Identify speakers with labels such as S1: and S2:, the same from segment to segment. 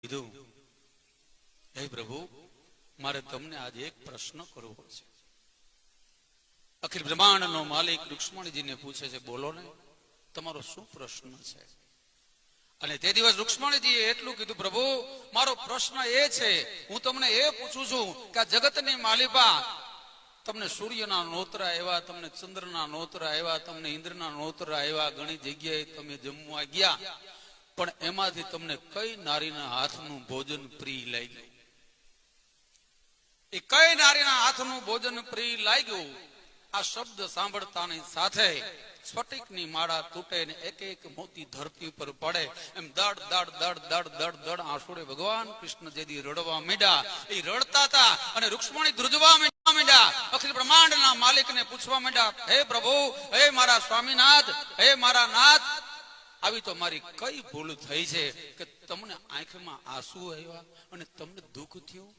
S1: કીધું, હે પ્રભુ, મારે તમને આજે એક પ્રશ્ન કરવો છે. અખિલ બ્રહ્માંડનો માલિક રૂક્ષ્મણીજીને પૂછે છે, બોલો ને, તમારો શું પ્રશ્ન છે? અને તે દિવસ રૂક્ષ્મણીજીએ એટલું કીધું, પ્રભુ, મારો પ્રશ્ન એ છે, હું તમને એ પૂછું છું કે આ જગતની માલિકા, તમને સૂર્યના નોતરા આવ્યા, તમને ચંદ્રના નોતરા આવ્યા, તમને ઇન્દ્રના નોતરા આવ્યા, ઘણી જગ્યાએ તમે જમવા ગયા, પણ એમાંથી તમને કઈ નારીના હાથનું ભોજન પ્રિય લાગ્યું? એ કઈ નારીના હાથનું ભોજન પ્રિય લાગ્યું? આ શબ્દ સાંભળતાની સાથે સ્ફટિકની માળા તૂટે ને એક એક મોતી ધરતી પર પડે એમ દડ દડ દડ દડ દડ દડ આંસુડે ભગવાન કૃષ્ણ જેદી રડવા માંડ્યા. એ રડતા હતા અને રૂક્ષ્મણી ધ્રુજવા માંડ્યા. અખિલ બ્રહ્માંડના માલિકને પૂછવા માંડ્યા, હે પ્રભુ, હે મારા સ્વામીનાથ, હે મારા નાથ, આવી તો મારી કઈ ભૂલ થઈ છે કે તમને આંખમાં આંસુ આવ્યા અને તમને દુઃખ થયું?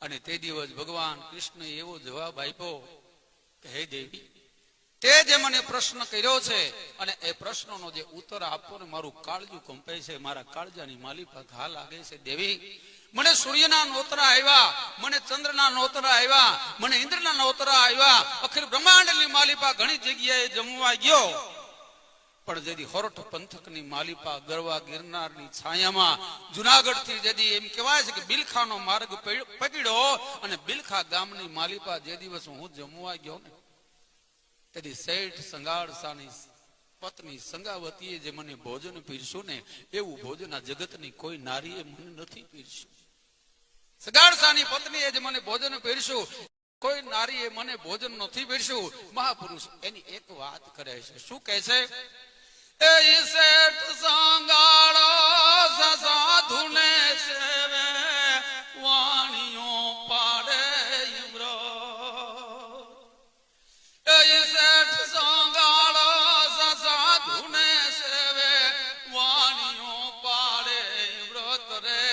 S1: અને તે દિવસ ભગવાન કૃષ્ણ એવો જવાબ આપ્યો કે હે દેવી, તે જે મને પ્રશ્ન કર્યો છે અને એ પ્રશ્નનો જે ઉત્તર આપો ને મારું કાળજું કંપે છે, મારા કાળજાની માલી પર ઘા લાગે છે. દેવી, મને સૂર્યના નોતરા આવ્યા, મને ચંદ્રના નોતરા આવ્યા, મને ઇન્દ્રના નોતરા આવ્યા, અખિલ બ્રહ્માંડની માલિપા ઘણી જગ્યાએ જમવા ગયો, પણ જેથી હોરઠ પંથકની માલિપા ગરવા ગિરનારની છાયામાં જુનાગઢ થી જેથી એમ કહેવાય છે કે બિલખાનો માર્ગ પકડ્યો અને બિલખા ગામની માલિપા જે દિવસ હું જમવા ગયો ને, તેથી શેઠ સંગાળસાની પત્ની સંગાવતીએ જે મને ભોજન પીરસ્યું ને, એવું ભોજન આ જગતની કોઈ નારીએ મને નથી પીરસ્યું. સંગાળસાની પત્નીએ જે મને ભોજન પીરસ્યું, કોઈ નારીએ મને ભોજન નથી પીરસ્યું. મહાપુરુષ એની એક વાત કરે છે. શું કહે છે? એ શેઠ સંગાળો સાધુને સેવે, વાણીઓ પાડે એ શેઠ સંગાળો સાધુને સેવે, વાણીઓ પાડે વ્રત રે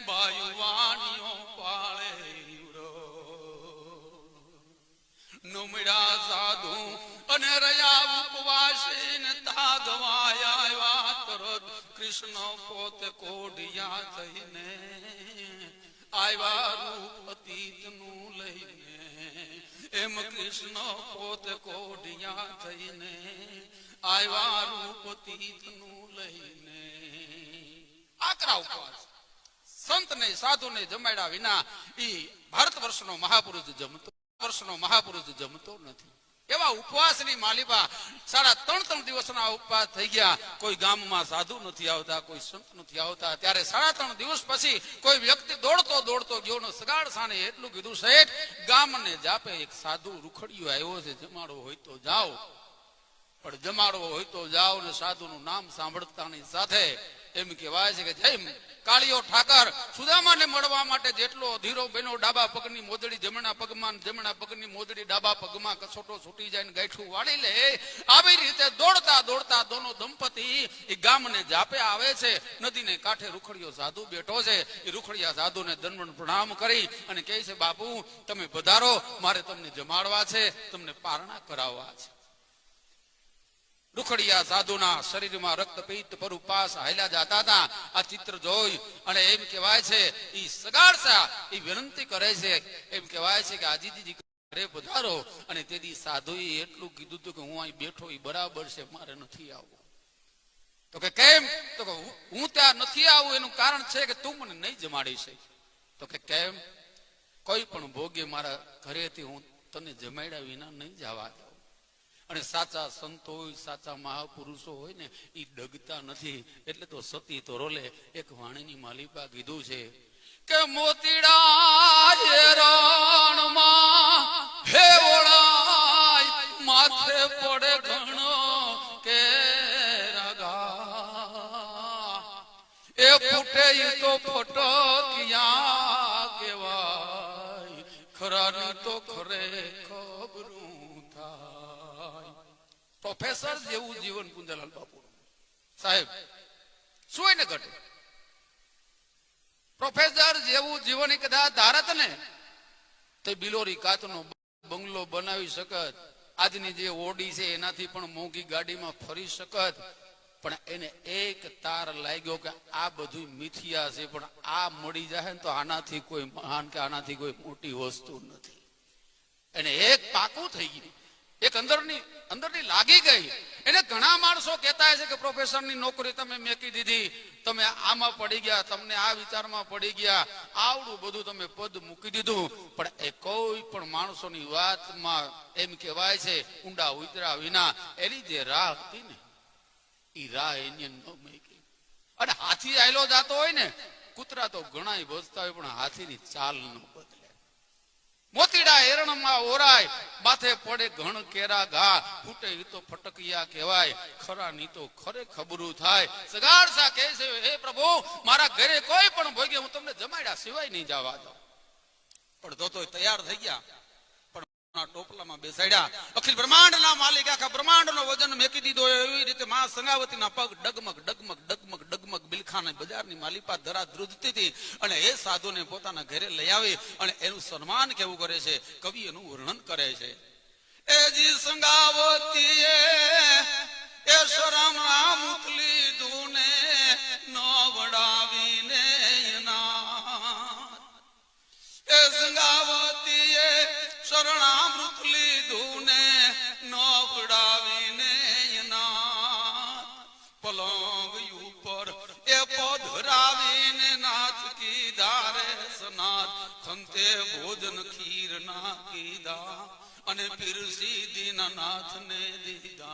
S1: બાયુ, વાણીઓ પાડે નુમડા સાધુ અને રહ્યા ઉપવાસી ને તાગવાયા આવ્યા તરત કૃષ્ણ પોતે કોઢિયા થઈને આવ્યા રૂપ અતીત નું લઈને. એમ કૃષ્ણ પોતે કોઢિયા થઈને આવ્યા રૂપ અતીત નું લઈને. આકરા ઉપવાસ, સંત ને સાધુ ને જમાડ્યા વિના ઈ ભારત વર્ષનો મહાપુરુષ જમતો નથી. એવા ઉપવાસની માલિપા 3.5 દિવસના ઉપવાસ થઈ ગયા. કોઈ ગામમાં સાધુ નથી આવતા, કોઈ સંત નથી આવતા. ત્યારે 3.5 દિવસ પછી કોઈ વ્યક્તિ દોડતો દોડતો ગયો ને સગાળસાને એટલું કીધું, શેઠ, ગામને જાપે એક સાધુ રૂખડિયો આવ્યો છે, જમાડવો હોય તો જાઓ. પણ જમાડવો હોય તો જાઓ ને સાધુનું નામ સાંભળતાની સાથે એમ કહેવાય છે કે જય કાળિયો ઠાકર સુદામાને મળવા માટે જેટલો અધીરો બેનો ડાબા પગની મોદડી જમણા પગમાં, જમણા પગની મોદડી ડાબા પગમાં કસોટો છૂટી જાય ને ગાંઠું વાળી લે, આવી રીતે દોડતા દોડતા દોનો દંપતી એ ગામને જાપે આવે છે. નદીને કાંઠે રૂખડિયો સાધુ બેઠો છે. એ રૂખડિયા સાધુને દંડવત પ્રણામ કરી અને કહે છે, બાપુ, તમે પધારો, મારે તમને જમાડવા છે, તમને પારણા કરાવવા છે. રૂખડિયા સાધુના શરીરમાં રક્તપિત્ત પર ઉપાસ હાલ્યા જતા હતા. આ ચિત્ર જોઈ અને એમ કહેવાય છે ઈ સગાળસા ઈ વિનંતી કરે છે, એમ કહેવાય છે કે આજીજી ઘરે પધારો. અને તેથી સાધુએ એટલું કીધું હતું કે હું અહીં બેઠો ઈ બરાબર છે, મારે નથી આવવું. તો કે કેમ? તો કે હું ત્યાં નથી આવું એનું કારણ છે કે તું મને નહીં જમાડી છે. તો કે કેમ? કોઈ પણ ભોગે મારા ઘરેથી હું તને જમાડ્યા વિના નહીં જવા દઉં. અને સાચા સંતો હોય, સાચા મહાપુરુષો હોય ને, એ ડગતા નથી. એટલે તો સતી તો રોલે એક વાણીની માલિપા કીધું છે કે મોતીડા રણમાં ફેવડાય, માથે પડે ઘણો કે રગા, એ ફૂટે તો ફટકિયા કહેવાય, ખરાની તો ખરે ખબરું. પ્રોફેસર જેવું જીવન કુંજલાલ બાપુ સાહેબ, શું એને ઘટે? પ્રોફેસર જેવું જીવન કદાચ ધારત ને તો બિલોરી કાચનો બંગલો બનાવી શકત. આજની જે ઓડી છે એનાથી પણ મોંઘી ગાડીમાં ફરી શકત. પણ એને એક તાર લાગ્યો કે આ બધું મિથિયા છે, પણ આ મળી જાય ને તો આનાથી કોઈ મહાન કે આનાથી કોઈ મોટી વસ્તુ નથી. એને એક પાકું થઈ ગયું, એક અંદરની લાગી ગઈ. એને ઘણા માણસો કહેતા છે કે પ્રોફેસરની નોકરી તમે મેકી દીધી, તમે આમાં પડી ગયા, તમને આ વિચારમાં પડી ગયા, આવડું બધું તમે પદ મૂકી દીધું, પણ એ કોઈ પણ માણસોની વાતમાં એમ કહેવાય છે ઊંડા ઉતર્યા વિના એની જે રાહ હતી ને એ રાહ એની ન મૂકી. અને હાથી આયલો જાતો હોય ને, કૂતરા તો ઘણા ભજતા હોય પણ હાથીની ચાલ ન બદલે. મોતીડા એરણમાં ઓરાય, માથે પડે ઘણ કેરા ઘા, ફૂટે ઈ તો ફટકિયા કહેવાય, ખરા ની તો ખરે ખબરું થાય. સગાડસા કહે છે હે પ્રભુ મારા ઘરે કોઈ પણ ભોગે હું તમને જમાડ્યા સિવાય નહીં જવા દઉં. પણ તો તૈયાર થઈ ગયા, પણ ટોપલામાં બેસાડ્યા. અખિલ બ્રહ્માંડના માલિક આખા બ્રહ્માંડનો વજન મેકી દીધો એવી રીતે માં સંગાવતીના પગ ડગમગ ડગમગ ડગમગ ડગમગ બિલખાને બજારની માલિપા ધરા ધ્રુજતી હતી. અને એ સાધુને પોતાના ઘરે લઈ આવી અને એનું સન્માન કેવું કરે છે, કવિ એનું વર્ણન કરે છે. એ જી સંગાવતી એ શરમ નામ લીધું ને ન વડાવીને એ સંગાવતી એ શરણામૃત લીધું ને ન વડાવીને પલંગ ઉપર એ પધરાવીને નાથ કીધા રે સનાથ ખંતે ભોજન ખીર ના કીધા અને પીરસી દીના નાથ ને દીધા.